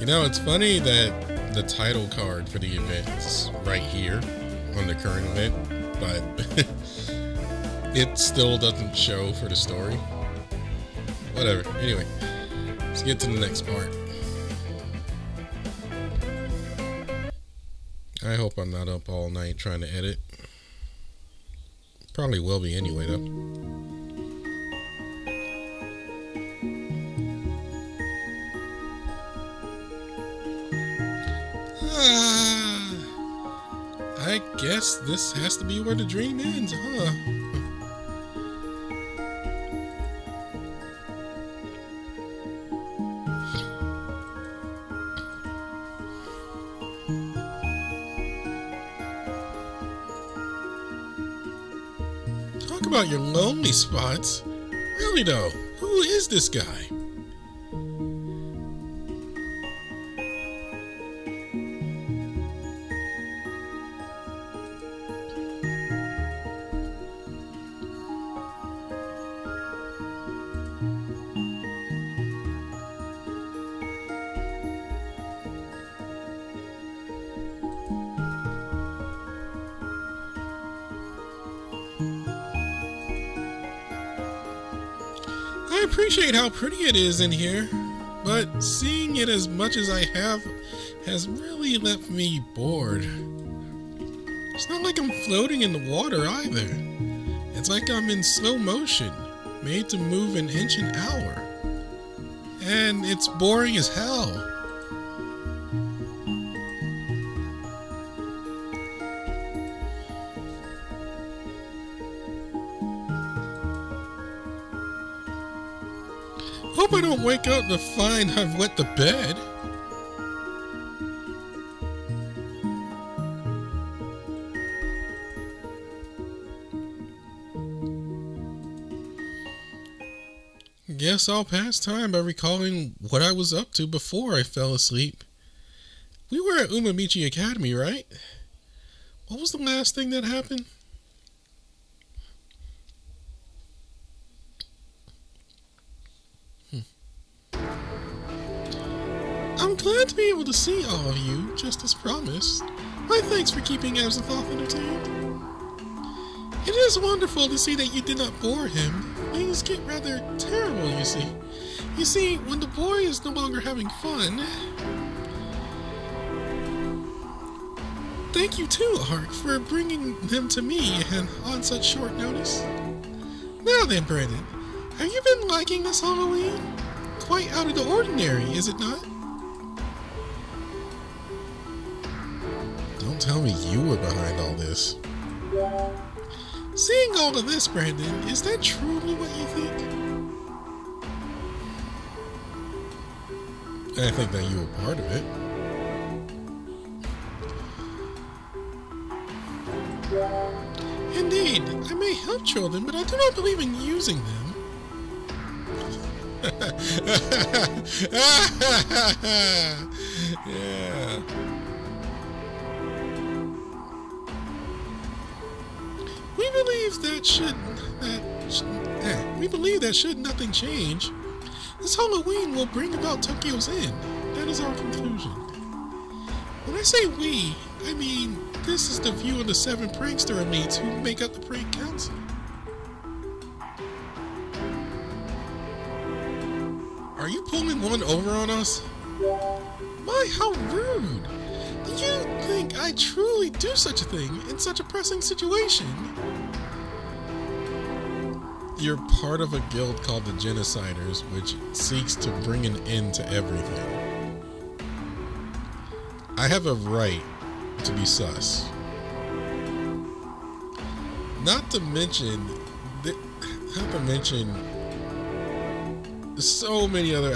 You know, it's funny that the title card for the event is right here on the current event, but it still doesn't show for the story. Whatever. Anyway, let's get to the next part. I hope I'm not up all night trying to edit. Probably will be anyway, though. I guess this has to be where the dream ends, huh? Talk about your lonely spots. Really though, who is this guy? I appreciate how pretty it is in here, but seeing it as much as I have has really left me bored. It's not like I'm floating in the water either. It's like I'm in slow motion, made to move an inch an hour. And it's boring as hell. Hope I don't wake up to find I've wet the bed. Guess I'll pass time by recalling what I was up to before I fell asleep. We were at Umamichi Academy, right? What was the last thing that happened? I'm glad to be able to see all of you, just as promised. My thanks for keeping Azathoth entertained. It is wonderful to see that you did not bore him. Things get rather terrible, you see. You see, when the boy is no longer having fun... Thank you too, Ark, for bringing them to me and on such short notice. Now then, Brandon, have you been liking this Halloween? Quite out of the ordinary, is it not? Don't tell me you were behind all this. Seeing all of this, Brandon, is that truly what you think? I think that you were part of it. Indeed, I may help children, but I do not believe in using them. Yeah. We believe that should nothing change, this Halloween will bring about Tokyo's end. That is our conclusion. When I say we, I mean this is the view of the 7 prankster elites who make up the prank council. Are you pulling one over on us? My, how rude! Do you think I truly do such a thing in such a pressing situation? You're part of a guild called the Genociders, which seeks to bring an end to everything. I have a right to be sus. Not to mention so many other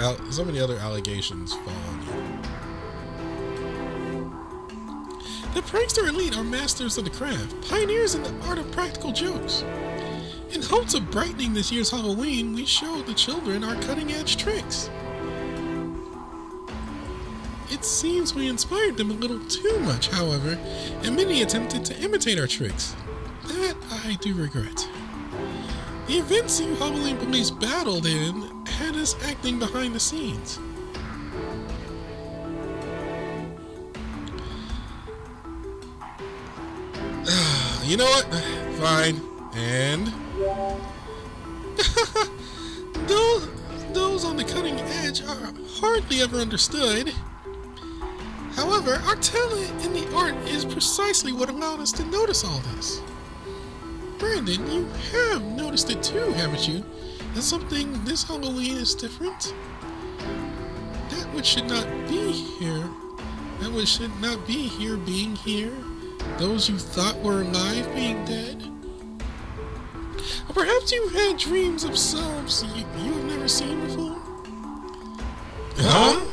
allegations fall on you. The prankster elite are masters of the craft, pioneers in the art of practical jokes. In hopes of brightening this year's Halloween, we show the children our cutting-edge tricks. It seems we inspired them a little too much, however, and many attempted to imitate our tricks. That I do regret. The events you Halloween police battled in had us acting behind the scenes. You know what? Fine. And those on the cutting edge are hardly ever understood. However, our talent in the art is precisely what allowed us to notice all this. Brandon, you have noticed it too, haven't you? That something this Halloween is different? That which should not be here. That which should not be here being here. Those you thought were alive being dead. Or perhaps you've had dreams of selves you have never seen before? Huh?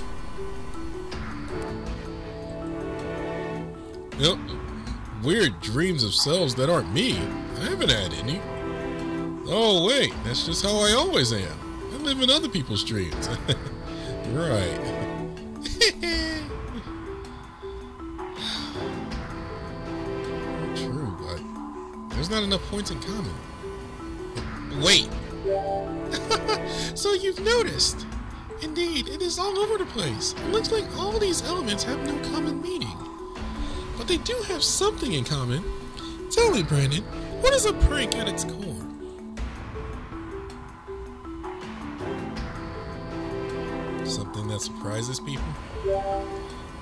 Yep. Weird dreams of selves that aren't me. I haven't had any. Oh wait, that's just how I always am. I live in other people's dreams. Right. True, but there's not enough points in common. Wait. So you've noticed. Indeed, it is all over the place. It looks like all these elements have no common meaning. But they do have something in common. Tell me, Brandon, what is a prank at its core? Something that surprises people?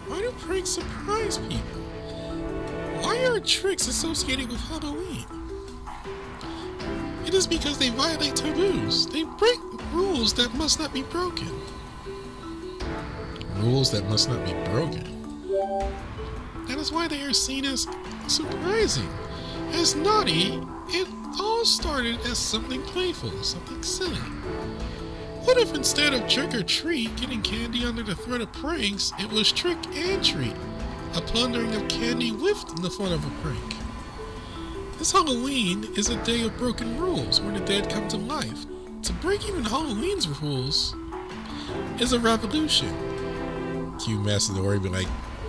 Why do pranks surprise people? Why are tricks associated with Halloween? It is because they violate taboos. They break rules that must not be broken. Rules that must not be broken. That is why they are seen as surprising, as naughty. It all started as something playful, something silly. What if instead of trick or treat, getting candy under the threat of pranks, it was trick and treat, a plundering of candy with the fun of a prank? This Halloween is a day of broken rules, where the dead come to life. To break even Halloween's rules is a revolution. Cue Master Dory be like,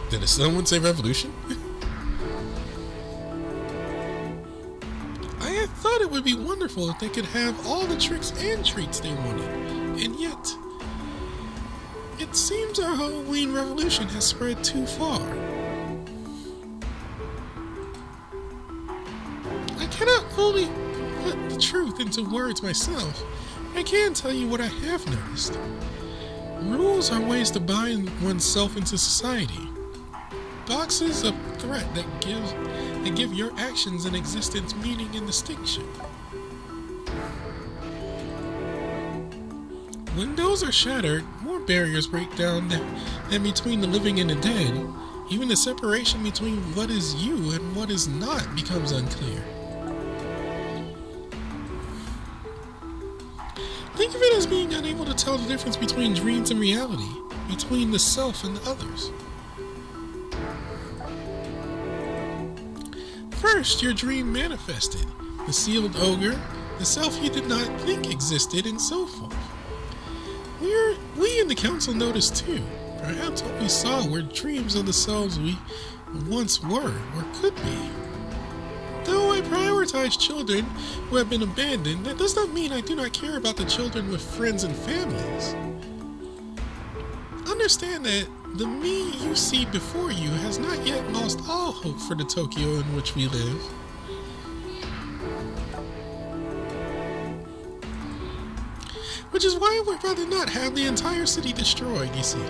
did someone say revolution? I had thought it would be wonderful if they could have all the tricks and treats they wanted, and yet, it seems our Halloween revolution has spread too far. I cannot fully put the truth into words myself. I can tell you what I have noticed. Rules are ways to bind oneself into society. Boxes of threat that give your actions and existence meaning and distinction. When those are shattered, more barriers break down than between the living and the dead. Even the separation between what is you and what is not becomes unclear. Think of it as being unable to tell the difference between dreams and reality, between the self and the others. First, your dream manifested, the sealed ogre, the self you did not think existed, and so forth. We in the council noticed too. Perhaps what we saw were dreams of the selves we once were or could be. Though I prioritize children who have been abandoned, that does not mean I do not care about the children with friends and families. Understand that the me you see before you has not yet lost all hope for the Tokyo in which we live. Which is why I would rather not have the entire city destroyed, you see.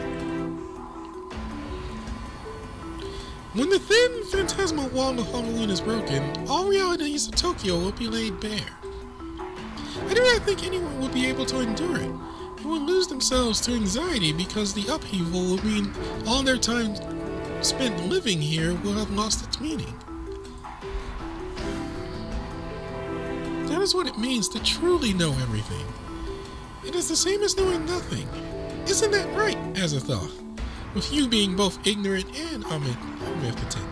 When the thin, phantasmal wall of Halloween is broken, all realities of Tokyo will be laid bare. I do not think anyone will be able to endure it. They will lose themselves to anxiety because the upheaval will mean all their time spent living here will have lost its meaning. That is what it means to truly know everything. It is the same as knowing nothing. Isn't that right, as a thought? With you being both ignorant and omnipotent.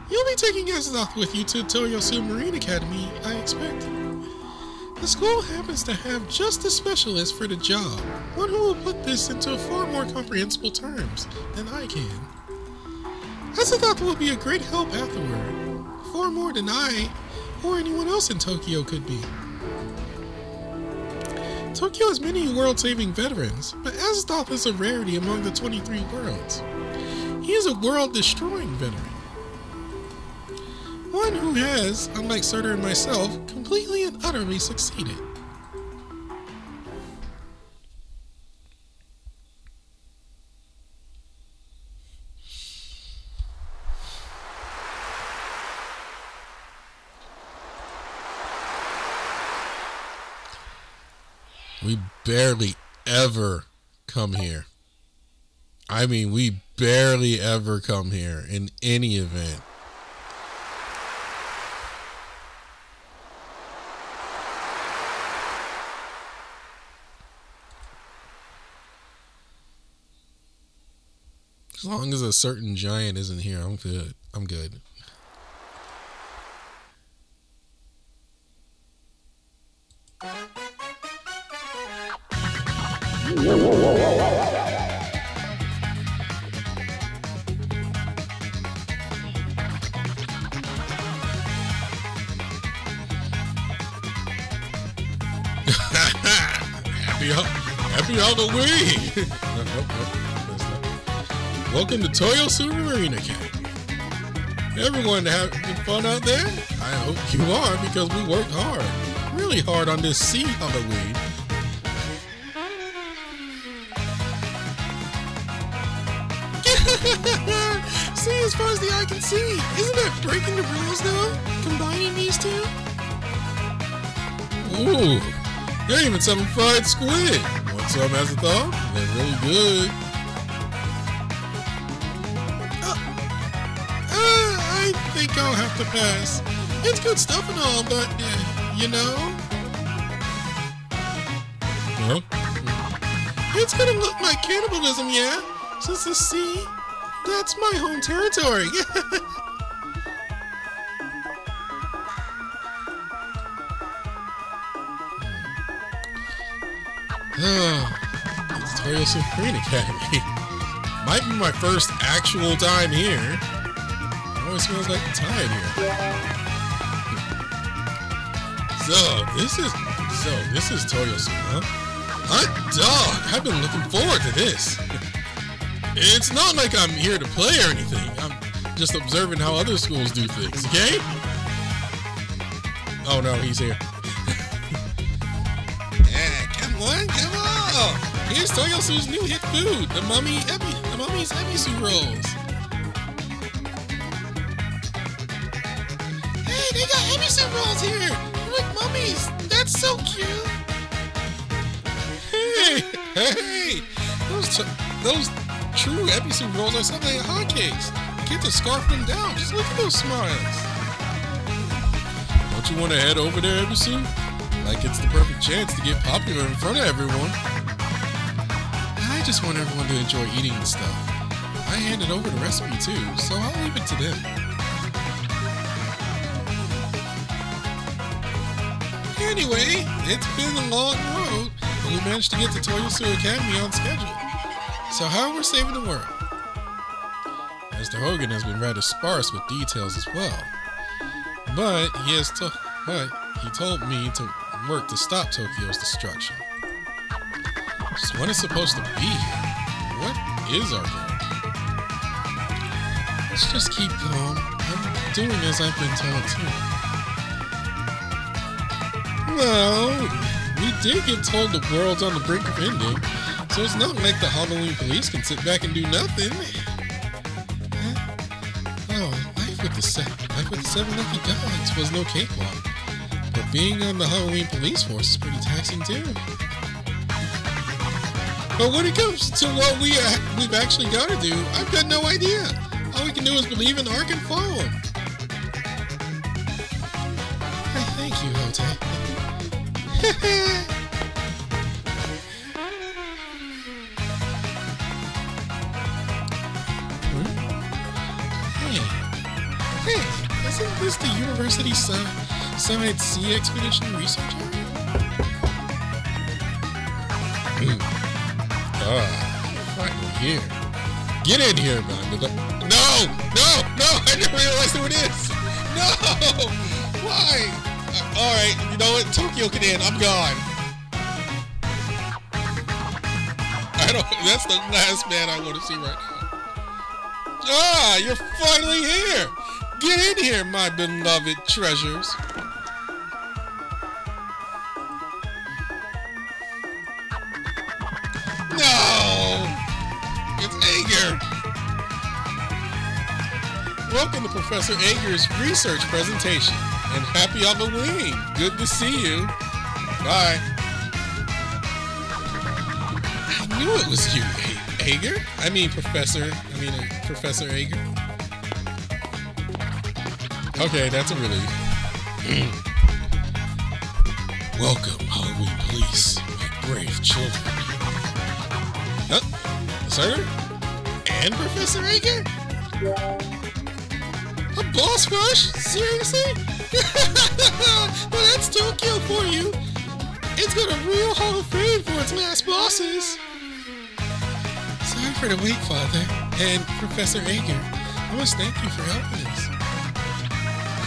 You'll be taking Azath with you to Toyosu Marine Academy, I expect. The school happens to have just a specialist for the job, one who will put this into far more comprehensible terms than I can. Azath will be a great help afterward, far more than I or anyone else in Tokyo could be. Tokyo has many world-saving veterans, but Azoth is a rarity among the 23 worlds. He is a world-destroying veteran. One who has, unlike Surtur and myself, completely and utterly succeeded. We barely ever come here. I mean, we barely ever come here in any event. As long as a certain giant isn't here, I'm good. I'm good. Happy Halloween! Welcome to Toyosu Marine Academy. Everyone having fun out there? I hope you are, because we worked hard. Really hard on this sea Halloween. See as far as the eye can see. Isn't that breaking the rules though? Combining these two? Ooh, they're even selling fried squid. Want some as a thought? They're really good. I think I'll have to pass. It's good stuff and all, but, you know. Huh? It's gonna look like cannibalism, yeah? Since the sea, that's my home territory. It's Toyosu Marine Academy. Might be my first actual time here. It always feels like time here. So this is Toyosu, huh? Hot dog! I've been looking forward to this. It's not like I'm here to play or anything. I'm just observing how other schools do things, okay? Oh no, he's here. Yeah, come on. Here's Toyosu's new hit food, the mummy's ebisu rolls. Hey, they got ebisu rolls here. They're like mummies. That's so cute. Hey, those true ebisu rolls are something like hotcakes. You get to scarf them down. Just look at those smiles. Don't you want to head over there, ebisu? Like it's the perfect chance to get popular in front of everyone. I just want everyone to enjoy eating the stuff. I handed over the recipe too, so I'll leave it to them. Anyway, it's been a long road, but we managed to get to Toyosu Academy on schedule. So how we're saving the world? Mr. Hogan has been rather sparse with details as well, but he told me to work to stop Tokyo's destruction. Just when it's supposed to be here. What is our goal? Let's just keep calm. I'm doing as I've been told too. Well, we did get told the world's on the brink of ending, so it's not like the Halloween police can sit back and do nothing. Oh, life with the seven lucky dogs was no cakewalk, but being on the Halloween police force is pretty taxing too. But when it comes to what we've actually got to do, I've got no idea. All we can do is believe in Ark and follow him. Thank you, Hote. Hey, isn't this the University Side Sea Expedition Research Area? Finally here. Get in here, man. No! I didn't realize who it is! No! Why? Alright, you know what? Tokyo can in. I'm gone. That's the last man I want to see right now. Ah, you're finally here. Get in here, my beloved treasures. No! It's Ager! Welcome to Professor Ager's research presentation. And happy Halloween! Good to see you. Bye. I knew it was you, Ager. Professor Ager. Okay, that's a relief. Welcome, Halloween police, my brave children. Huh? Sir? And Professor Ager? A boss rush? Seriously? Well, that's Tokyo for you. It's got a real Hall of Fame for its last bosses. Sorry for the wait, Father. And Professor Ager, I must thank you for helping us.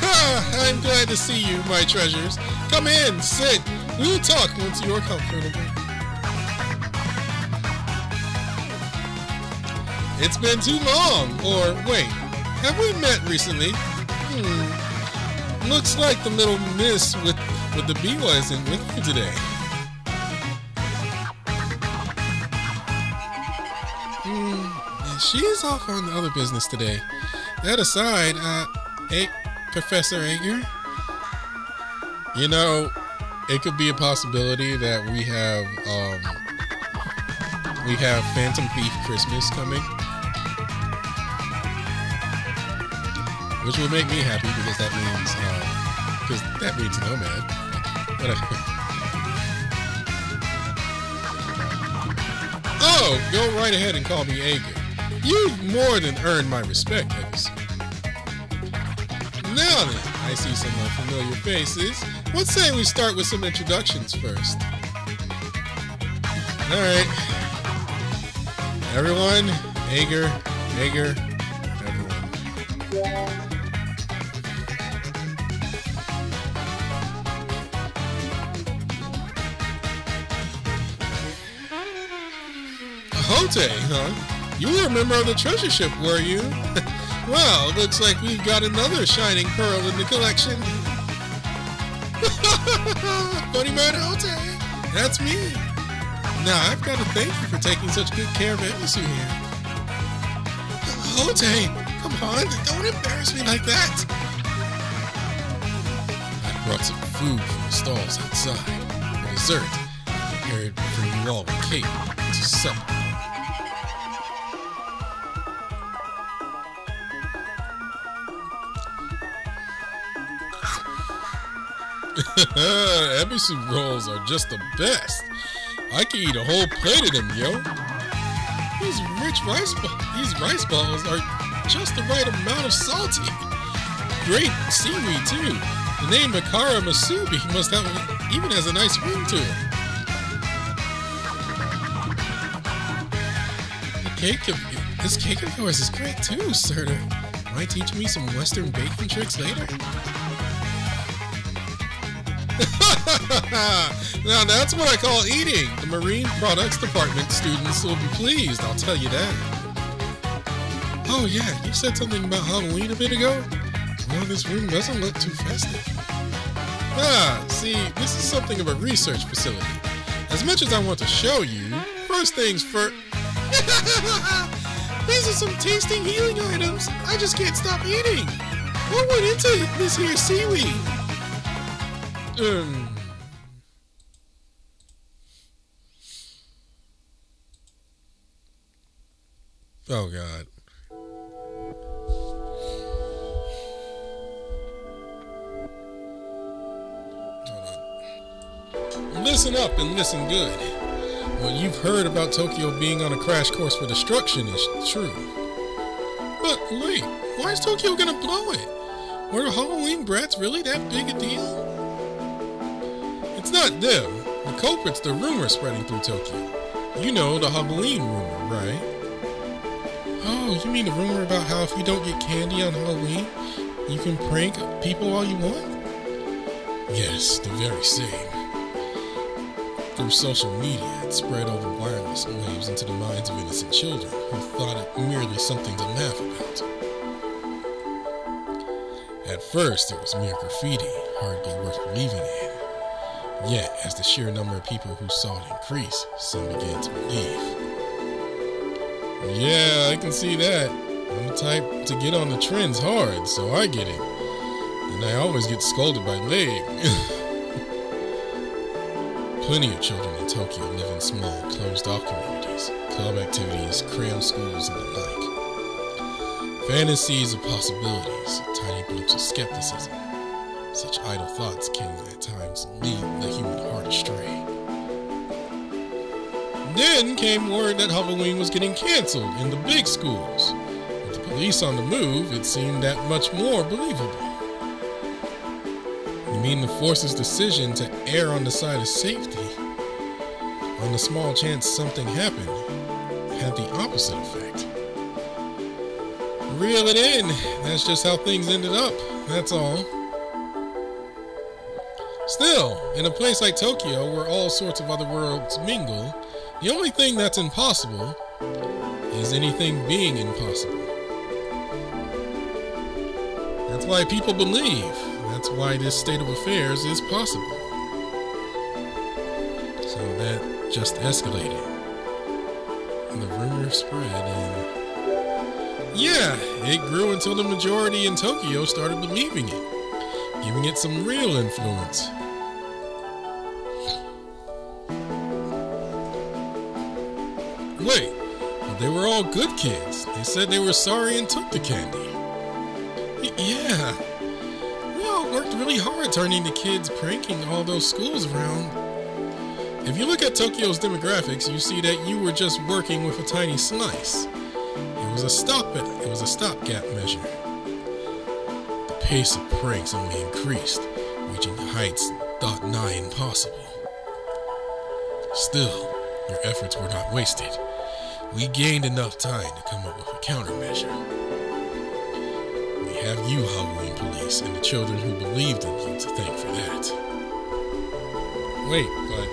I'm glad to see you, my treasures. Come in, sit. We'll talk once you're comfortable. It's been too long. Or, wait, have we met recently? Looks like the little miss with the Biwa isn't with you today. She's off on the other business today. That aside, hey, Professor Ager, you know, it could be a possibility that we have Phantom Thief Christmas coming, which would make me happy because that means Nomad. Oh, go right ahead and call me Ager. You've more than earned my respect, Edison. Now then, I see some familiar faces. Let's say we start with some introductions first. Alright. Everyone, Ager, everyone. Hote, huh? You were a member of the treasure ship, were you? Well, looks like we've got another shining pearl in the collection. Funny man, Hote. That's me. Now, I've got to thank you for taking such good care of Emisu here. Hote, come on, don't embarrass me like that. I brought some food from the stalls outside. For dessert, I prepared for you all a cake to supper. Ebisu rolls are just the best. I can eat a whole plate of them, yo. These rice balls are just the right amount of salty. Great seaweed too. The name Makara Masubi must have even has a nice ring to it. This cake of yours is great too, Serta. Might teach me some Western baking tricks later. Now that's what I call eating. The Marine Products Department students will be pleased, I'll tell you that. Oh yeah, you said something about Halloween a bit ago? Well, this room doesn't look too festive. See, this is something of a research facility. As much as I want to show you, first things first. These are some tasting healing items I just can't stop eating. What went into this here seaweed? Oh God. Hold on. Listen up and listen good. What you've heard about Tokyo being on a crash course for destruction is true. But wait, why is Tokyo gonna blow it? Were the Halloween brats really that big a deal? It's not them. The culprit's the rumor spreading through Tokyo. You know, the Halloween rumor, right? Oh, you mean the rumor about how if you don't get candy on Halloween, you can prank people all you want? Yes, the very same. Through social media, it spread over wireless waves into the minds of innocent children who thought it merely something to laugh about. At first, it was mere graffiti, hardly worth believing in. Yet, as the sheer number of people who saw it increased, some began to believe. Yeah, I can see that. I'm the type to get on the trends hard, so I get it. And I always get scolded by Leg. Plenty of children in Tokyo live in small, closed-off communities, club activities, cram schools, and the like. Fantasies of possibilities, tiny blips of skepticism. Such idle thoughts can at times lead the human heart astray. Then came word that Halloween was getting canceled in the big schools. With the police on the move, it seemed that much more believable. You mean the force's decision to err on the side of safety, on the small chance something happened, had the opposite effect? Reel it in. That's just how things ended up. That's all. Still, in a place like Tokyo, where all sorts of other worlds mingle, the only thing that's impossible is anything being impossible. That's why people believe. That's why this state of affairs is possible. So that just escalated. And the rumor spread, and yeah, it grew until the majority in Tokyo started believing it, giving it some real influence. Wait, but they were all good kids. They said they were sorry and took the candy. Yeah, we all worked really hard turning the kids, pranking all those schools around. If you look at Tokyo's demographics, you see that you were just working with a tiny slice. It was a stopgap measure. The pace of pranks only increased, reaching heights thought nigh impossible. Still, your efforts were not wasted. We gained enough time to come up with a countermeasure. We have you, Halloween police, and the children who believed in you to thank for that. Wait, but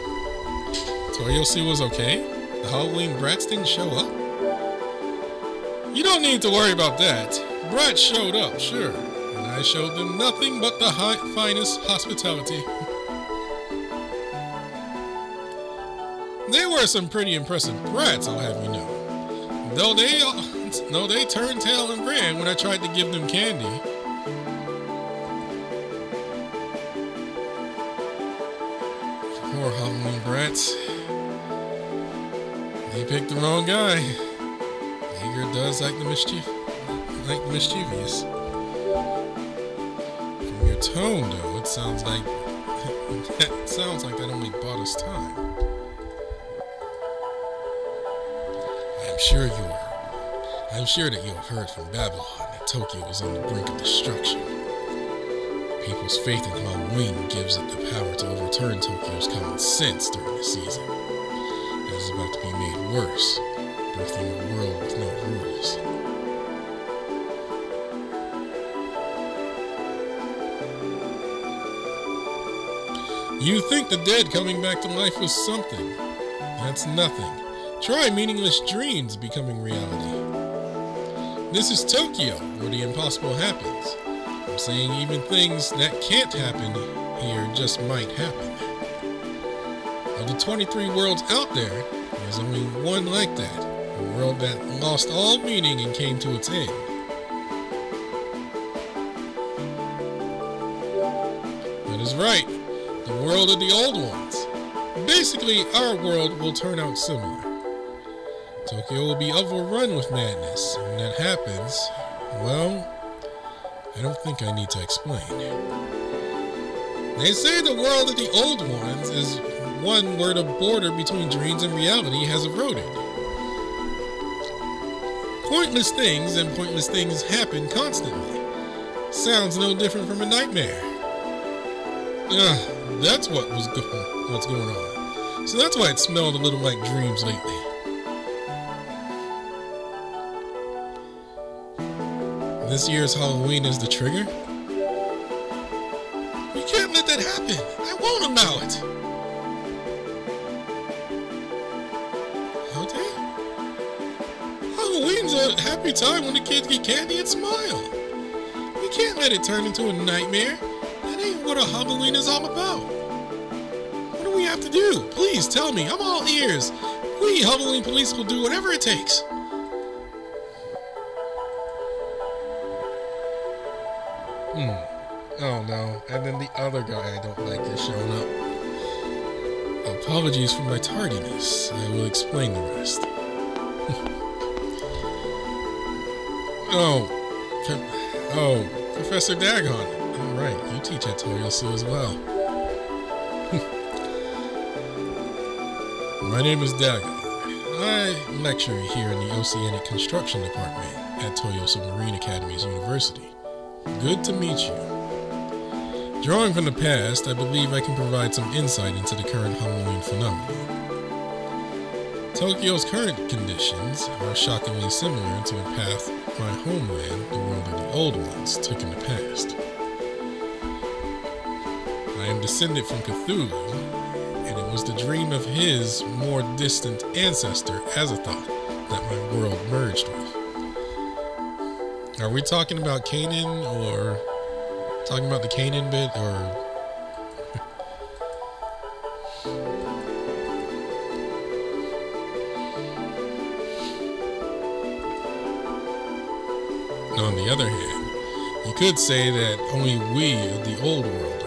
Toyosi was okay? The Halloween brats didn't show up? You don't need to worry about that. Brats showed up, sure, and I showed them nothing but the finest hospitality. They were some pretty impressive brats, I'll have you know. Though they turned tail and ran when I tried to give them candy. Poor Halloween brats. They picked the wrong guy. Hager does like the mischievous. From your tone, though, it sounds like that only bought us time. I'm sure that you have heard from Babylon that Tokyo is on the brink of destruction. People's faith in Halloween gives it the power to overturn Tokyo's common sense during the season. It is about to be made worse, birthing a world with no rules. You think the dead coming back to life was something. That's nothing. Try meaningless dreams becoming reality. This is Tokyo, where the impossible happens. I'm saying even things that can't happen here just might happen. Of the 23 worlds out there, there's only one like that. A world that lost all meaning and came to its end. That is right. The world of the old ones. Basically, our world will turn out similar. Tokyo will be overrun with madness, and when that happens, well, I don't think I need to explain. They say the world of the old ones is one where the border between dreams and reality has eroded. Pointless things and pointless things happen constantly. Sounds no different from a nightmare. That's what's going on. So that's why it smelled a little like dreams lately. This year's Halloween is the trigger? We can't let that happen. I won't allow it. a happy time when the kids get candy and smile. We can't let it turn into a nightmare. That ain't what a Halloween is all about. What do we have to do? Please tell me. I'm all ears. We Halloween police will do whatever it takes. Oh no, and then the other guy I don't like is showing up. Apologies for my tardiness. I will explain the rest. Oh, Professor Dagon. Alright, you teach at Toyosu as well. My name is Dagon. I lecture here in the Oceanic Construction Department at Toyosu Marine Academy's University. Good to meet you. Drawing from the past, I believe I can provide some insight into the current Halloween phenomenon. Tokyo's current conditions are shockingly similar to a path my homeland, the world of the old ones, took in the past. I am descended from Cthulhu, and it was the dream of his more distant ancestor, Azathoth, that my world merged with. Are we talking about Canaan, or talking about the Canaan bit, or... On the other hand, you could say that only we of the old world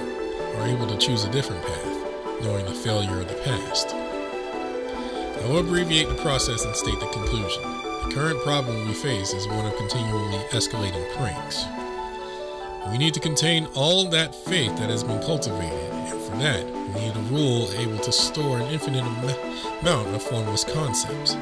are able to choose a different path, knowing the failure of the past. I will abbreviate the process and state the conclusion. The current problem we face is one of continually escalating pranks. We need to contain all that faith that has been cultivated, and for that, we need a rule able to store an infinite amount of formless concepts.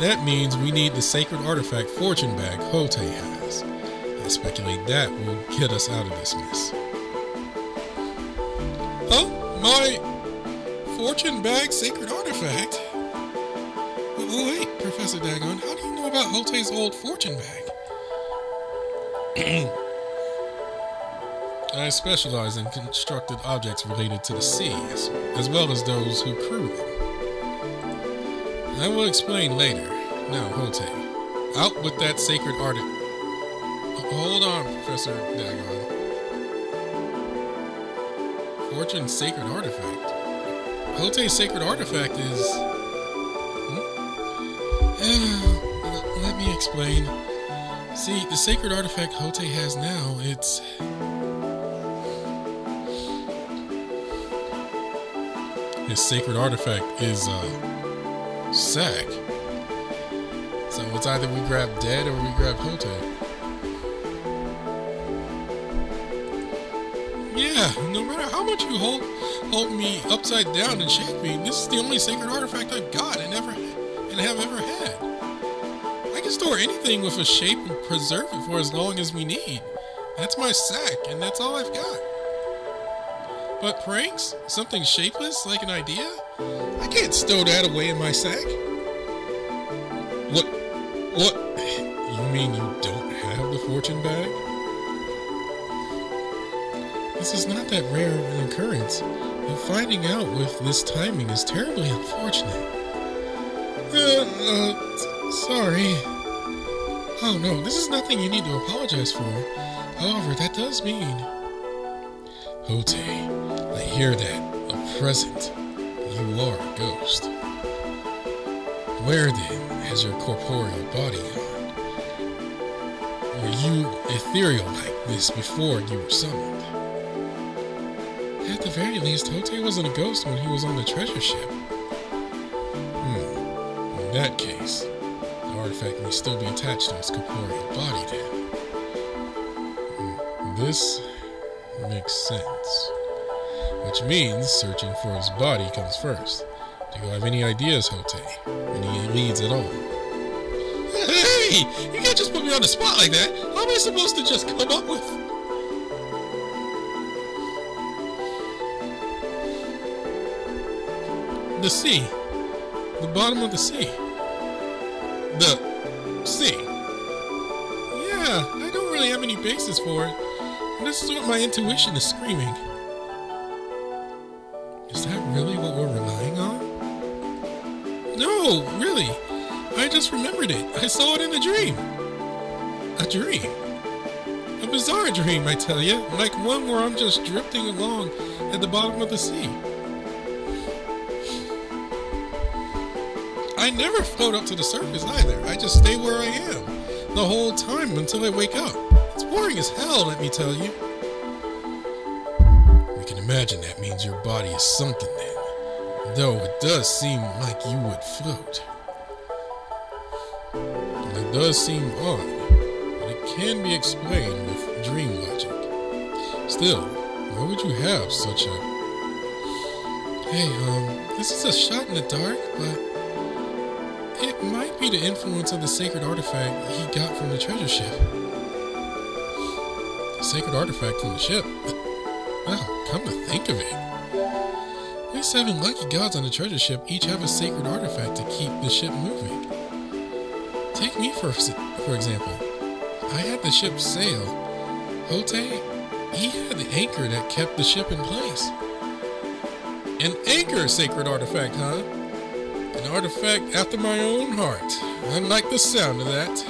That means we need the sacred artifact fortune bag Hote has. I speculate that will get us out of this mess. Huh? My fortune bag sacred artifact? Oh wait, Professor Dagon, how do you know about Hote's old fortune bag? I specialize in constructed objects related to the seas, as well as those who crew them. I will explain later. Now, Hote, out with that sacred artifact. Hold on, Professor Dagon. Fortune's sacred artifact? Hote's sacred artifact is... Let me explain. See, the sacred artifact Hote has now, it's... His sacred artifact is, sack. So it's either we grab Dead or we grab Hote. Yeah, no matter how much you hold me upside down and shake me, this is the only sacred artifact I've got and have ever had. I can store anything with a shape and preserve it for as long as we need. That's my sack, and that's all I've got. But pranks? Something shapeless, like an idea? I can't stow that away in my sack. What? You mean you don't have the fortune bag? This is not that rare of an occurrence, and finding out with this timing is terribly unfortunate. Sorry. Oh no, this is nothing you need to apologize for. However, that does mean... Hote, I hear that, a present. You are a ghost. Where then has your corporeal body gone? Were you ethereal like this before you were summoned? At the very least, Hote wasn't a ghost when he was on the treasure ship. In that case, the artifact may still be attached to its corporeal body then. This makes sense. Which means searching for his body comes first. Do you have any ideas, Hote? Any leads at all? Hey! You can't just put me on the spot like that! How am I supposed to just come up with... The sea. The bottom of the sea. The sea. Yeah, I don't really have any basis for it. And this is what my intuition is screaming. Is that really what we're relying on? No, really. I just remembered it. I saw it in a dream. A dream? A bizarre dream, I tell you. Like one where I'm just drifting along at the bottom of the sea. I never float up to the surface either. I just stay where I am the whole time until I wake up. It's boring as hell, let me tell you. We can imagine that means your body is sunken then, though it does seem like you would float. And it does seem odd, but it can be explained with dream logic. Still, why would you have such a... Hey, this is a shot in the dark, but it might be the influence of the sacred artifact he got from the treasure ship. The sacred artifact from the ship? Well, come to think of it, we 7 lucky gods on the treasure ship each have a sacred artifact to keep the ship moving. Take me for example. I had the ship sail. Hote, he had the anchor that kept the ship in place. An anchor sacred artifact, huh? An artifact after my own heart. I like the sound of that.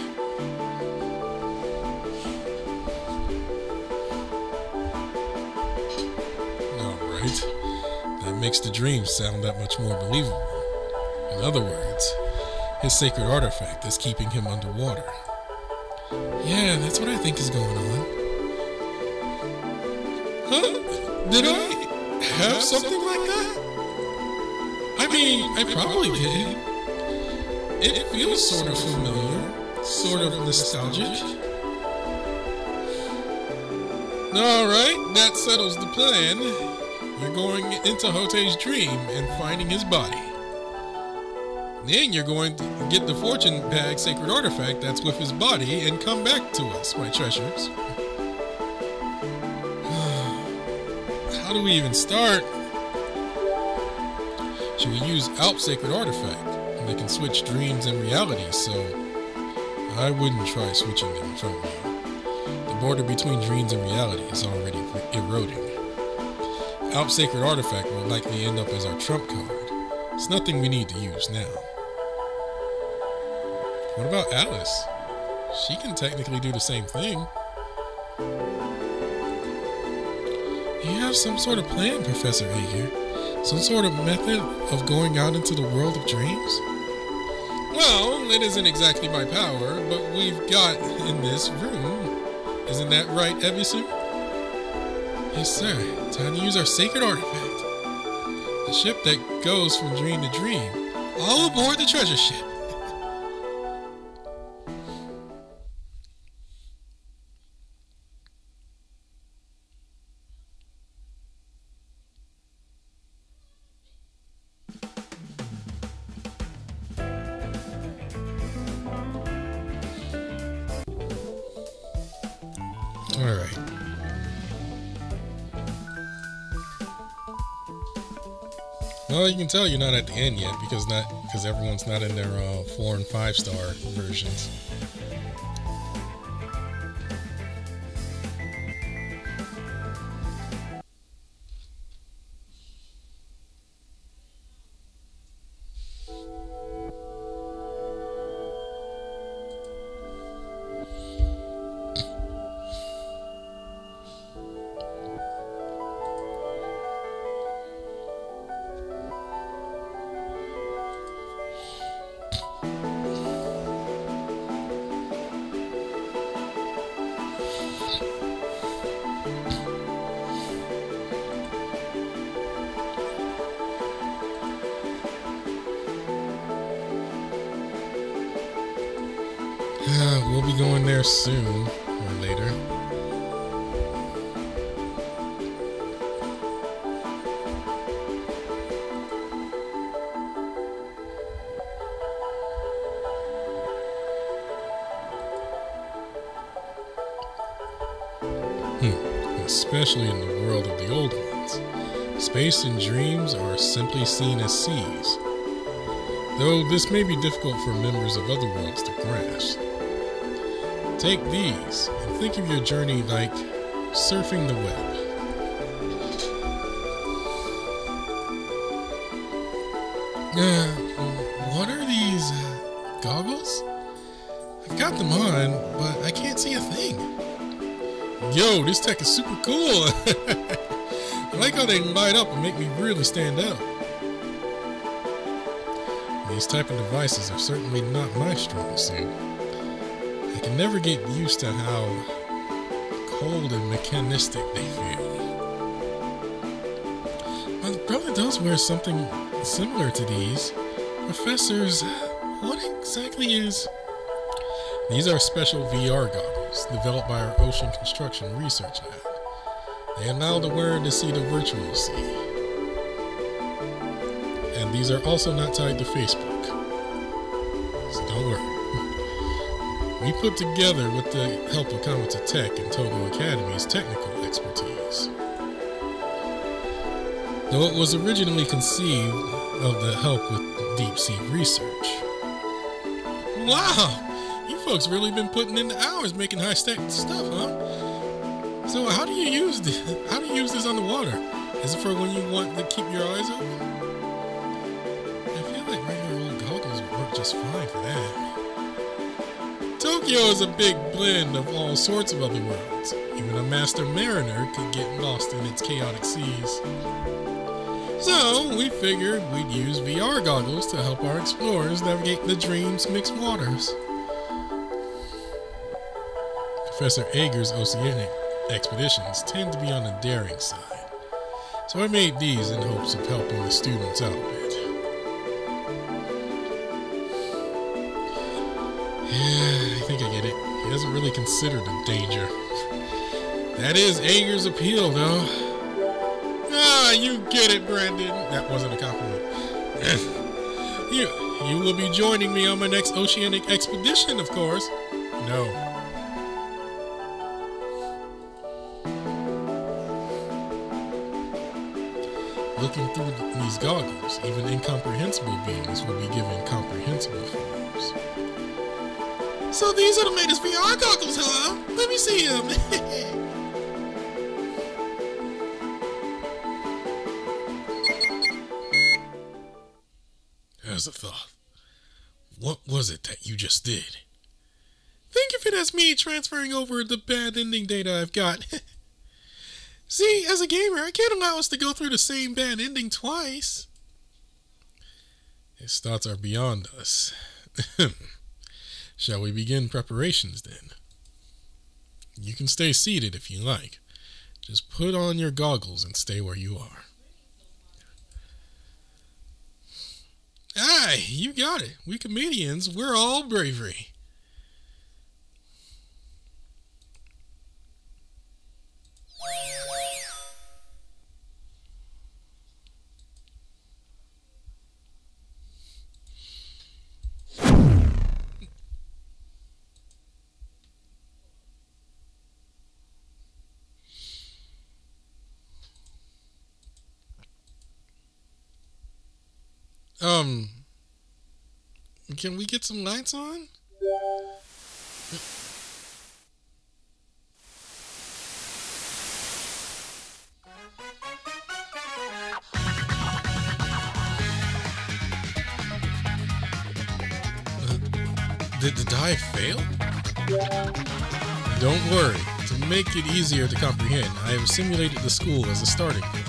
Alright. That makes the dream sound that much more believable. In other words, his sacred artifact is keeping him underwater. Yeah, that's what I think is going on. Huh? Did I have something like that? I mean, I probably did. It feels sort of familiar, sort of nostalgic. Alright, that settles the plan. You're going into Hote's dream and finding his body. Then you're going to get the fortune bag sacred artifact that's with his body and come back to us, my treasures. How do we even start? Should we use Alp sacred artifact? They can switch dreams and realities, so I wouldn't try switching them in front of you. The border between dreams and reality is already eroding. Alp sacred artifact will likely end up as our trump card. It's nothing we need to use now. What about Alice? She can technically do the same thing. You have some sort of plan, Professor Ager? Some sort of method of going out into the world of dreams? Well, it isn't exactly my power, but we've got in this room. Isn't that right, Ebisu? Yes, sir. Time to use our sacred artifact. The ship that goes from dream to dream. All aboard the treasure ship. Alright. Well, you can tell you're not at the end yet because everyone's not in their 4 and 5-star versions. We'll be going there soon, or later. Especially in the world of the old ones. Space and dreams are simply seen as seas. Though this may be difficult for members of other worlds to grasp. Take these and think of your journey like surfing the web. What are goggles? I've got them on, but I can't see a thing. Yo, this tech is super cool. I like how they light up and make me really stand out. These type of devices are certainly not my strong suit. I can never get used to how cold and mechanistic they feel. My brother does wear something similar to these. Professors, what exactly is... These are special VR goggles developed by our Ocean Construction Research Lab. They allow the wearer to see the virtual sea. And these are also not tied to Facebook. So don't worry. We put together with the help of Cometa Tech and Togo Academy's technical expertise. Though it was originally conceived of the help with deep sea research. Wow! You folks really been putting in the hours making high-tech stuff, huh? So how do you use this? How do you use this underwater? Is it for when you want to keep your eyes open? I feel like regular old goggles would work just fine for that. Tokyo is a big blend of all sorts of other worlds. Even a master mariner could get lost in its chaotic seas. So we figured we'd use VR goggles to help our explorers navigate the dream's mixed waters. Professor Ager's oceanic expeditions tend to be on the daring side, so I made these in hopes of helping the students out a bit. Yeah, I think I get it. He doesn't really consider the danger. That is Ager's appeal, though. Ah, you get it, Brandon. That wasn't a compliment. You will be joining me on my next oceanic expedition, of course. No. Looking through these goggles, even incomprehensible beings will be given comprehensible forms. So these are the latest VR goggles, huh? Let me see them. As a thought, what was it that you just did? Think of it as me transferring over the bad ending data I've got. See, as a gamer, I can't allow us to go through the same bad ending twice. His thoughts are beyond us. Shall we begin preparations then? You can stay seated if you like. Just put on your goggles and stay where you are. Aye, you got it. We comedians, we're all bravery. Can we get some lights on? Did the dive fail? Don't worry. To make it easier to comprehend, I have simulated the school as a starting point.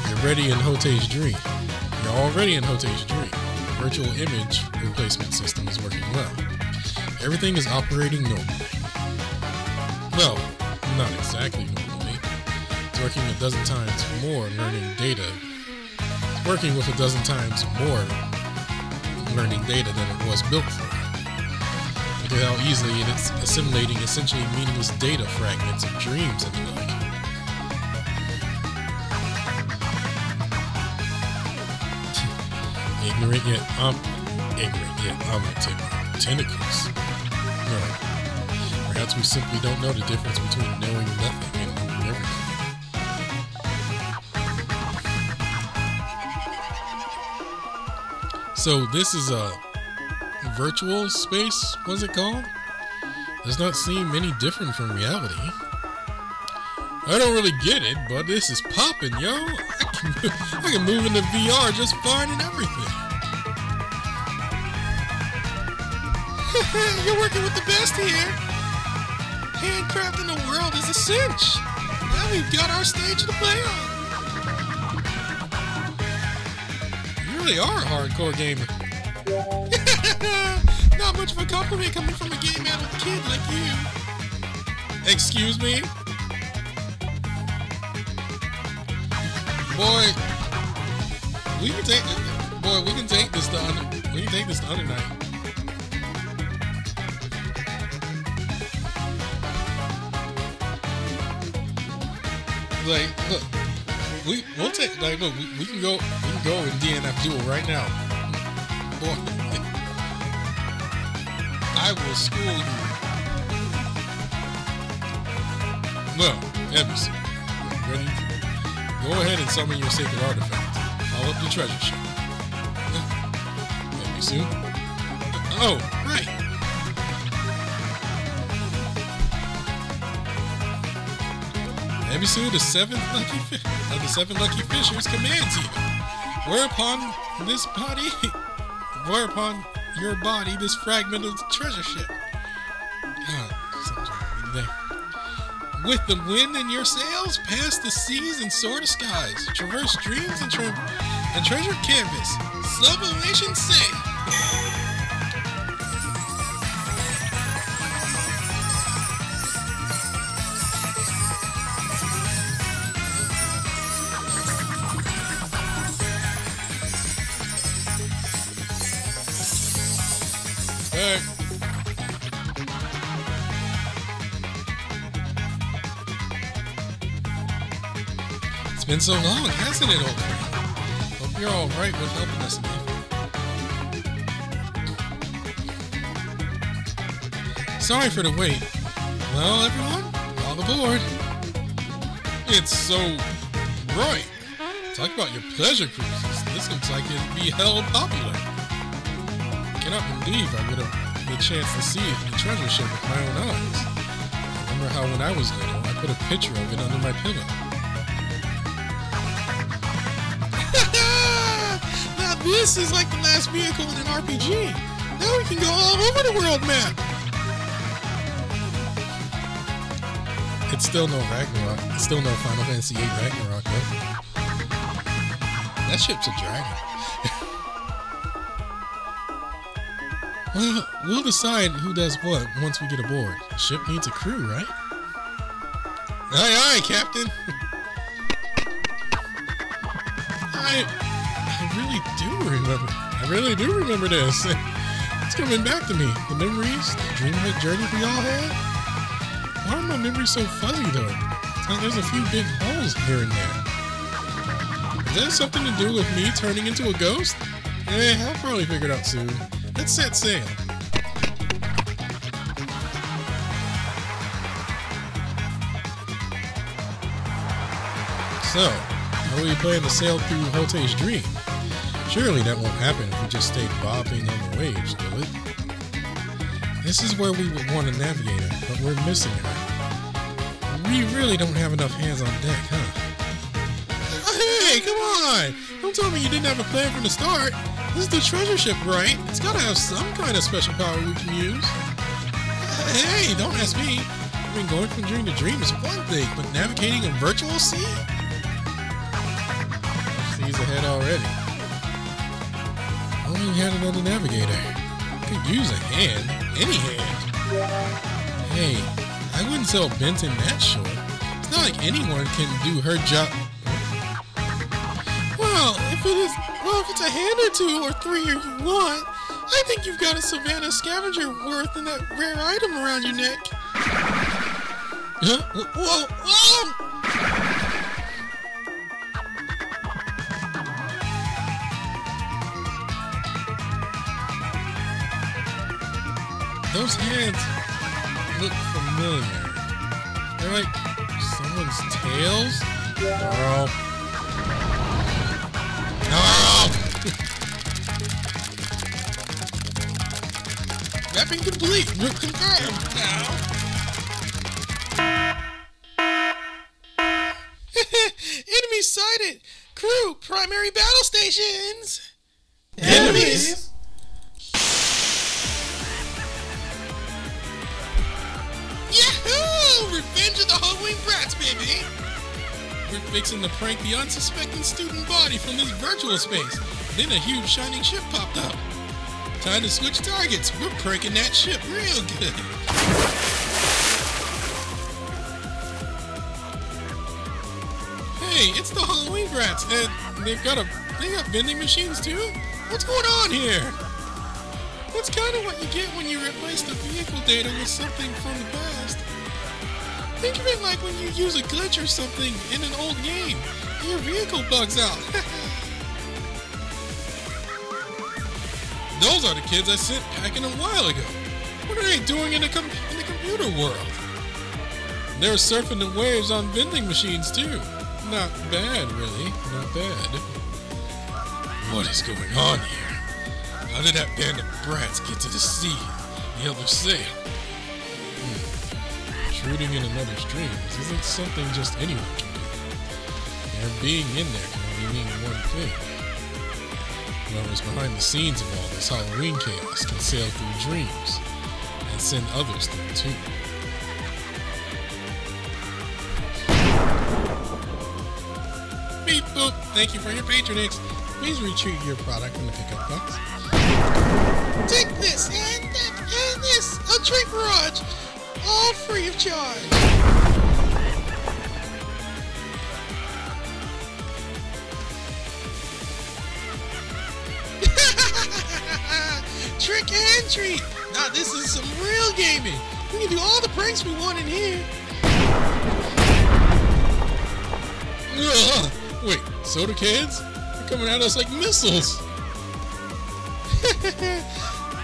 You're ready in Hotei's dream. You're already in Hotei's dream. The virtual image replacement system is working well. Everything is operating normally. Well, not exactly normally. It's working a dozen times more learning data. It's working with a dozen times more learning data than it was built for. Look at how easily it is assimilating essentially meaningless data fragments of dreams and the like. Ignorant yet omnipotent tentacles. No. Perhaps we simply don't know the difference between knowing nothing and knowing everything. So this is a virtual space, what's it called? Does not seem any different from reality. I don't really get it, but this is popping, yo. I can move into VR just fine and everything. You're working with the best here. Handcrafting the world is a cinch. Now we've got our stage to play on. You really are a hardcore gamer. Not much of a compliment coming from a game-addled kid like you. Excuse me? Boy, we can take this to other night. Like, look, we'll take, like, look, we can go and DNF duel right now. Boy, I will school you. Well, Evans, ready? Go ahead and summon your sacred artifact. Call up the treasure ship. Maybe soon. Oh, right. Ebisu, the seven lucky fishers commands you. Whereupon your body this fragment of the treasure ship. God, something's wrong with me today. With the wind in your sails, pass the seas and soar the skies, traverse dreams and treasure canvas. Sublimation sail. It's been so long, hasn't it, old friend? Hope you're all right with helping us leave. Sorry for the wait. Well, everyone, all aboard. It's so bright. Talk about your pleasure cruises. This looks like it'd be hell popular. Cannot believe I would have the chance to see the treasure ship with my own eyes. I remember how when I was little, I put a picture of it under my pillow. Now this is like the last vehicle in an RPG. Now we can go all over the world map. It's still no Ragnarok. It's still no Final Fantasy VIII Ragnarok, though. That ship's a dragon. Well, we'll decide who does what once we get aboard. The ship needs a crew, right? Aye, aye, Captain. I really do remember this. It's coming back to me. The memories, the dreamlike journey we all had. Why are my memories so fuzzy, though? There's a few big holes here and there. Is that something to do with me turning into a ghost? I'll probably figure it out soon. Let's set sail. So, how do we plan to sail through Hote's dream? Surely that won't happen if we just stay bobbing on the waves, will it? This is where we would want a navigator, but we're missing her. We really don't have enough hands on deck, huh? Hey, come on! Don't tell me you didn't have a plan from the start. This is the treasure ship, right? It's gotta have some kind of special power we can use. Hey, don't ask me. I mean, going from dream to dream is one thing, but navigating a virtual sea? Seas ahead already. Only we had another navigator. Could use a hand. Any hand. Hey, I wouldn't sell Benton that short. It's not like anyone can do her job. Well, if it's a hand or two or three you want, I think you've got a Savannah scavenger worth in that rare item around your neck. Huh? Whoa! Whoa! Those hands look familiar. They're like someone's tails? Girl. Mapping complete. Confirmed now. Enemy sighted. Crew, primary battle stations. Enemies. Halloween brats, baby! We're fixing to prank the unsuspecting student body from this virtual space. Then a huge shining ship popped up. Time to switch targets. We're pranking that ship real good. Hey, it's the Halloween brats, and they got vending machines too? What's going on here? That's kind of what you get when you replace the vehicle data with something from the past. Think of it like when you use a glitch or something in an old game, and your vehicle bugs out. Those are the kids I sent packing a while ago. What are they doing in the computer world? They're surfing the waves on vending machines too. Not bad, really. Not bad. What is going on here? How did that band of brats get to the sea, the other sail? Intruding in another's dreams isn't something just anyone can do. Their being in there can only mean one thing. Whoever's behind the scenes of all this Halloween chaos can sail through dreams and send others through too. Beep boop, thank you for your patronage. Please retrieve your product from the pickup box. Take this and that and this, a drink barrage, all free of charge. Trick and treat. Now this is some real gaming. We can do all the pranks we want in here. Wait, soda cans? They're coming at us like missiles.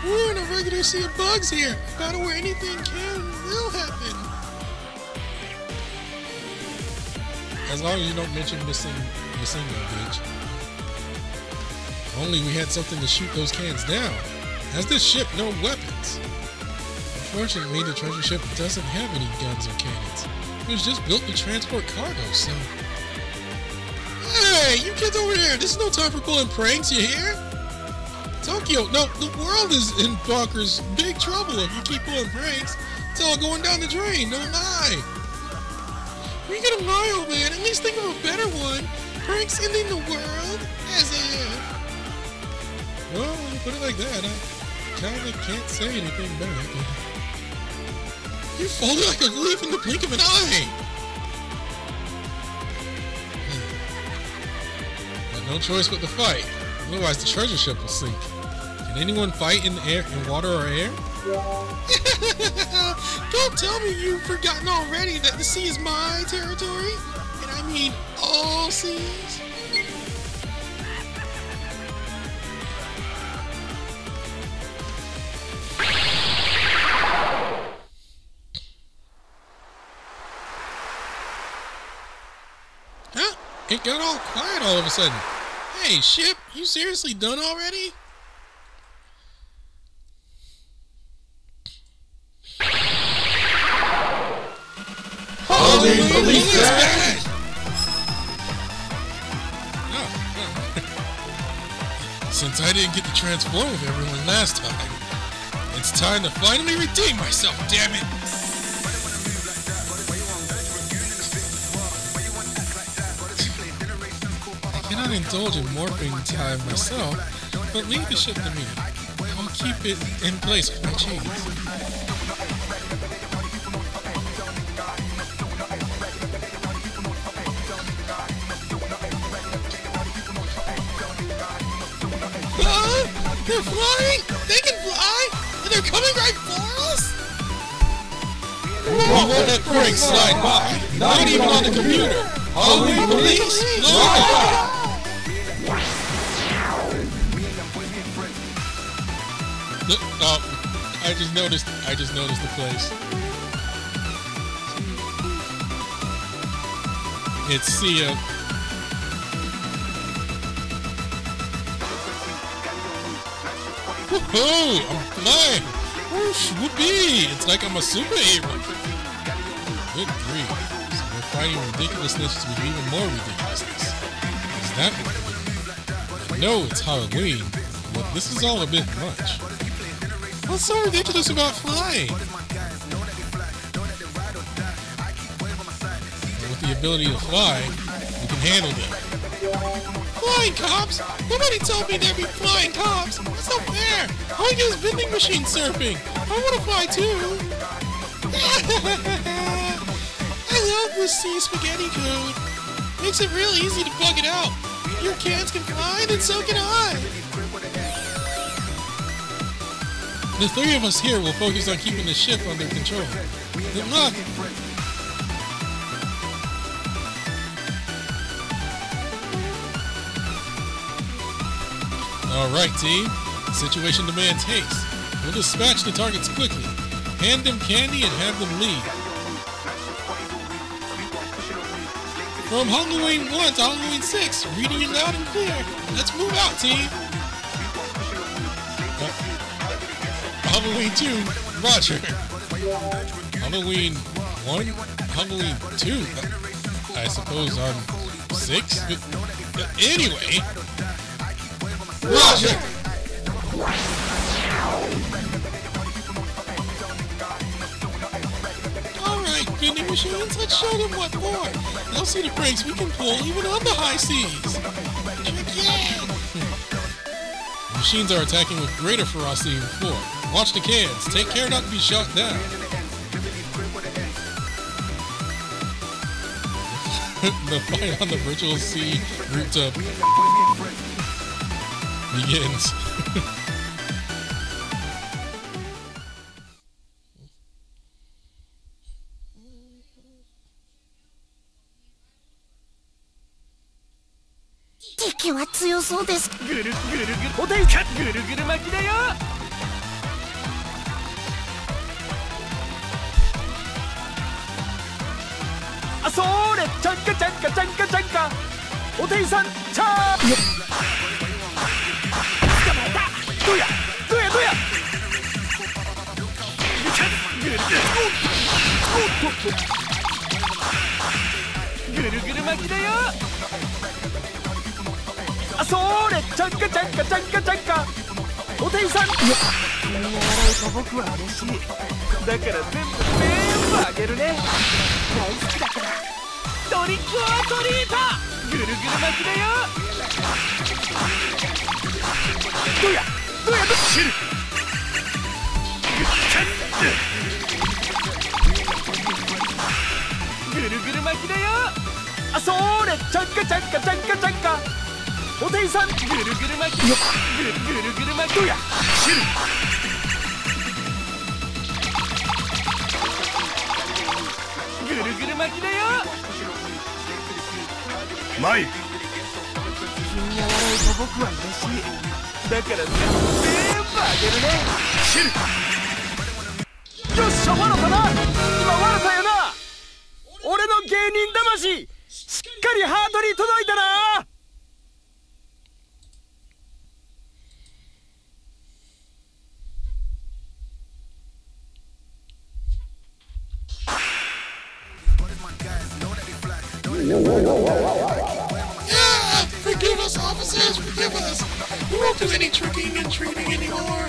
We're in a regular sea of bugs here. About where anything can and will happen. As long as you don't mention missing bitch. If only we had something to shoot those cans down. Has this ship no weapons? Unfortunately, the treasure ship doesn't have any guns or cannons. It was just built to transport cargo, so... Hey, you kids over there, this is no time for pulling pranks, you hear? Tokyo, no, the world is in bonkers big trouble if you keep pulling pranks. It's all going down the drain, no lie. If you get a lie, old man, at least think of a better one. Pranks ending the world as if. Well, when you put it like that, I kinda can't say anything back. You folded like a leaf in the blink of an eye. Got no choice but to fight. Otherwise, the treasure ship will sink. Can anyone fight in the air, in water or air? Don't tell me you've forgotten already that the sea is my territory. And I mean all seas. Huh? It got all quiet all of a sudden. Hey, ship, you seriously done already? Holy police back! Since I didn't get to transform with everyone last time, it's time to finally redeem myself, damn it! I cannot indulge in morphing time myself, but leave the ship to me. I'll keep it in place with my chains. They're flying! They can fly! And they're coming right for us! We won't let pranks slide by, not even on the computer! Halloween police! Oh, I just noticed the place. It's Sia. Woohoo! I'm flying! Whoosh! Whoopee! It's like I'm a superhero! Good grief. So we're fighting ridiculousness with even more ridiculousness. Is that what we're doing? I know it's Halloween, but this is all a bit much. What's so ridiculous about flying? ability to fly, we can handle them. Flying cops? Nobody told me there'd be flying cops. It's not fair. All I get is vending machine surfing. I want to fly too. I love the sea spaghetti code. Makes it real easy to bug it out. Your cans can fly, then so can I. The three of us here will focus on keeping the ship under control. Good luck. Alright, team. The situation demands haste. We'll dispatch the targets quickly. Hand them candy and have them leave. From Halloween 1 to Halloween 6, reading it loud and clear. Let's move out, team. Halloween 2, Roger. Halloween 1, Halloween 2. I suppose on 6? But anyway. Roger! Alright, vending machines, let's show them what for. They'll see the pranks we can pull even on the high seas. Yeah! The machines are attacking with greater ferocity than before. Watch the cans. Take care not to be shot down. The fight on the virtual sea rooftop begins. Forgive us, officers, forgive us. We won't do any tricking and treating anymore.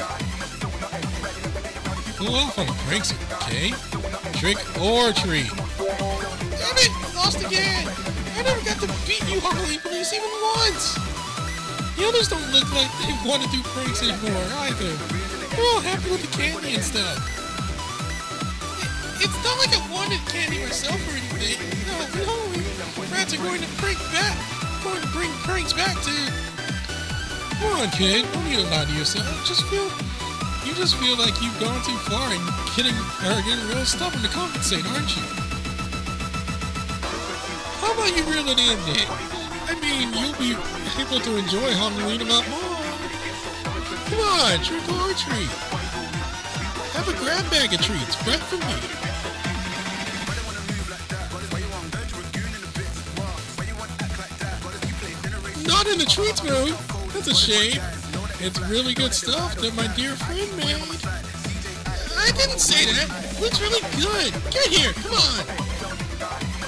Pull off on the pranks, okay? Trick or treat. Damn it, lost again. I never got to beat you Halloween police even once. The others don't look like they want to do pranks anymore either. They're all happy with the candy and stuff. It's not like I wanted candy myself or anything. No, rats are going to bring pranks back to... Come on, kid. Don't need to lie to yourself. You just feel like you've gone too far and getting real stubborn to compensate, aren't you? How about you reel it in, then? I mean, you'll be able to enjoy Halloween a lot more. Come on, trick or treat. Have a grab bag of treats right from me. Not in the treats mode. That's a shame. It's really good stuff that my dear friend made. I didn't say that. It looks really good. Get here. Come on.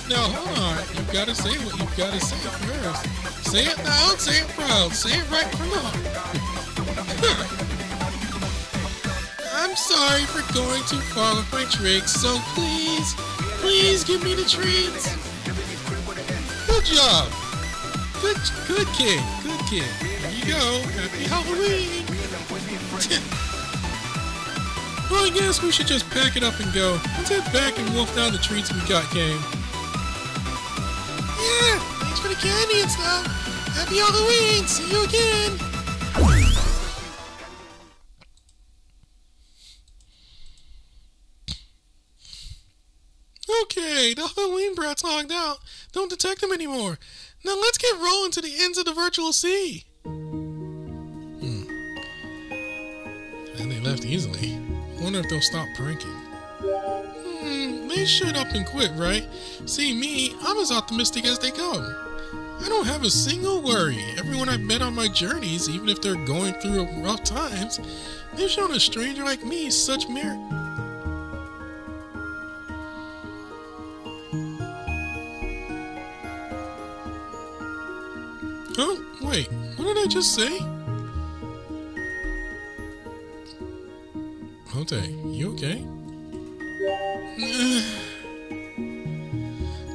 No, hold on. You've got to say what you've got to say first. Say it loud. Say it proud. Say it right from the heart. I'm sorry for going too far with my tricks, so please give me the treats. Good job. Good kid. Good kid. There you go. Happy Halloween. Well, I guess we should just pack it up and go. Let's head back and wolf down the treats we got, Kane. Yeah, thanks for the candy and stuff. Happy Halloween. See you again. Okay, the Halloween brat's logged out. Don't detect them anymore. Now let's get rolling to the ends of the virtual sea. And they left easily. I wonder if they'll stop pranking. They shut up and quit, right? See me, I'm as optimistic as they come. I don't have a single worry. Everyone I've met on my journeys, even if they're going through rough times, they've shown a stranger like me such merit. Oh, wait, what did I just say? Hote, you okay?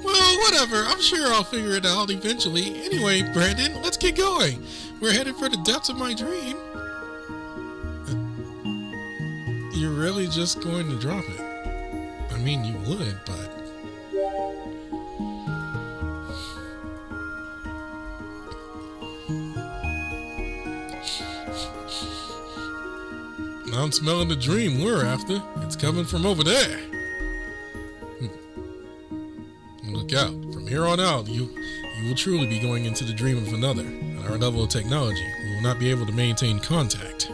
Well, whatever. I'm sure I'll figure it out eventually. Anyway, Brandon, let's get going. We're headed for the depths of my dream. You're really just going to drop it? I mean, you would, but... I'm smelling the dream we're after. It's coming from over there. Look out. From here on out, you will truly be going into the dream of another. At our level of technology, we will not be able to maintain contact.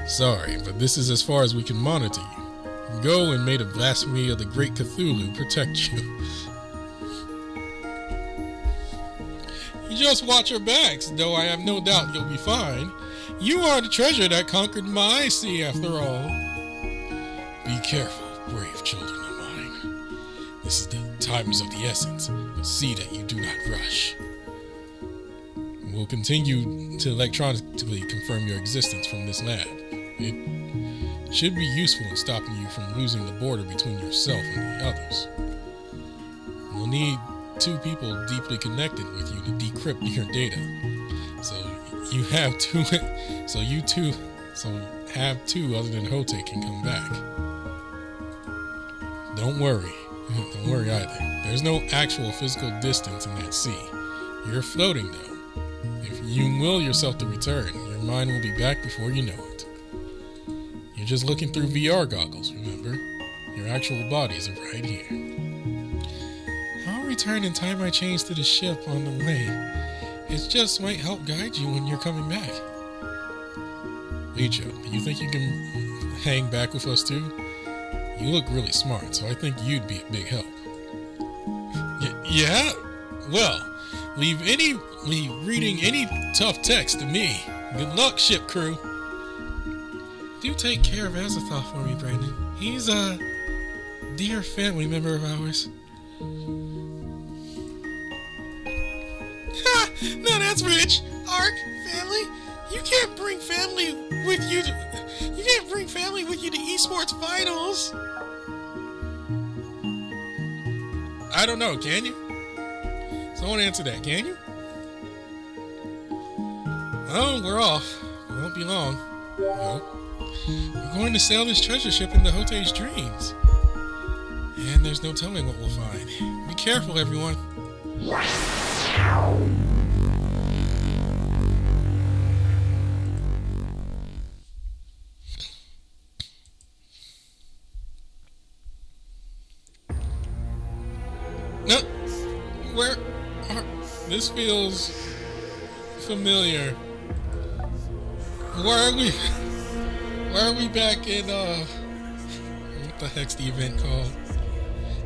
Sorry, but this is as far as we can monitor you. Go, and may the blasphemy of the great Cthulhu protect you. You just watch your backs, though I have no doubt you'll be fine. You are the treasure that conquered my sea, after all. Be careful, brave children of mine. This is the time is of the essence, but see that you do not rush. We'll continue to electronically confirm your existence from this lab. It should be useful in stopping you from losing the border between yourself and the others. We'll need 2 people deeply connected with you to decrypt your data. So have 2 other than Hote can come back. Don't worry. Don't worry either. There's no actual physical distance in that sea. You're floating though. If you will yourself to return, your mind will be back before you know it. You're just looking through VR goggles, remember? Your actual bodies are right here. I'll return and tie my chains to the ship on the way. It just might help guide you when you're coming back. Licho, do you think you can hang back with us too? You look really smart, so I think you'd be a big help. Yeah? Well, leave reading any tough text to me. Good luck, ship crew. Do take care of Azathoth for me, Brandon. He's a dear family member of ours. Ha! Now that's rich! Ark, family? You can't bring family with you to... You can't bring family with you to esports finals! I don't know, can you? Someone answer that, can you? Oh, we're off. It won't be long. Nope. We're going to sail this treasure ship into Hote's dreams. And there's no telling what we'll find. Be careful, everyone. No, where are... This feels familiar. Why are we back in, what the heck's the event called?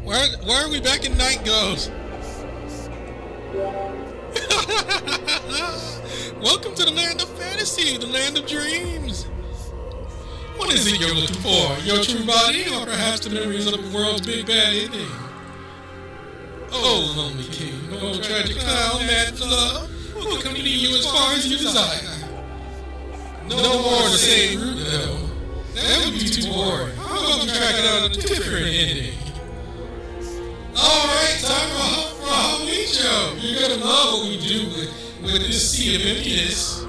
Why are we back in Night Ghost? Welcome to the land of fantasy, the land of dreams. What is it you're looking for? Your true body, or perhaps the memories of the world's big bad ending? Oh, lonely king, oh tragic clown, mad for love, will accompany you as far as you desire. No more the same route, though. That would be too boring. How about we track it out a different ending? Alright, time for a Halloween Joe. You're gonna love what we do with this sea of emptiness.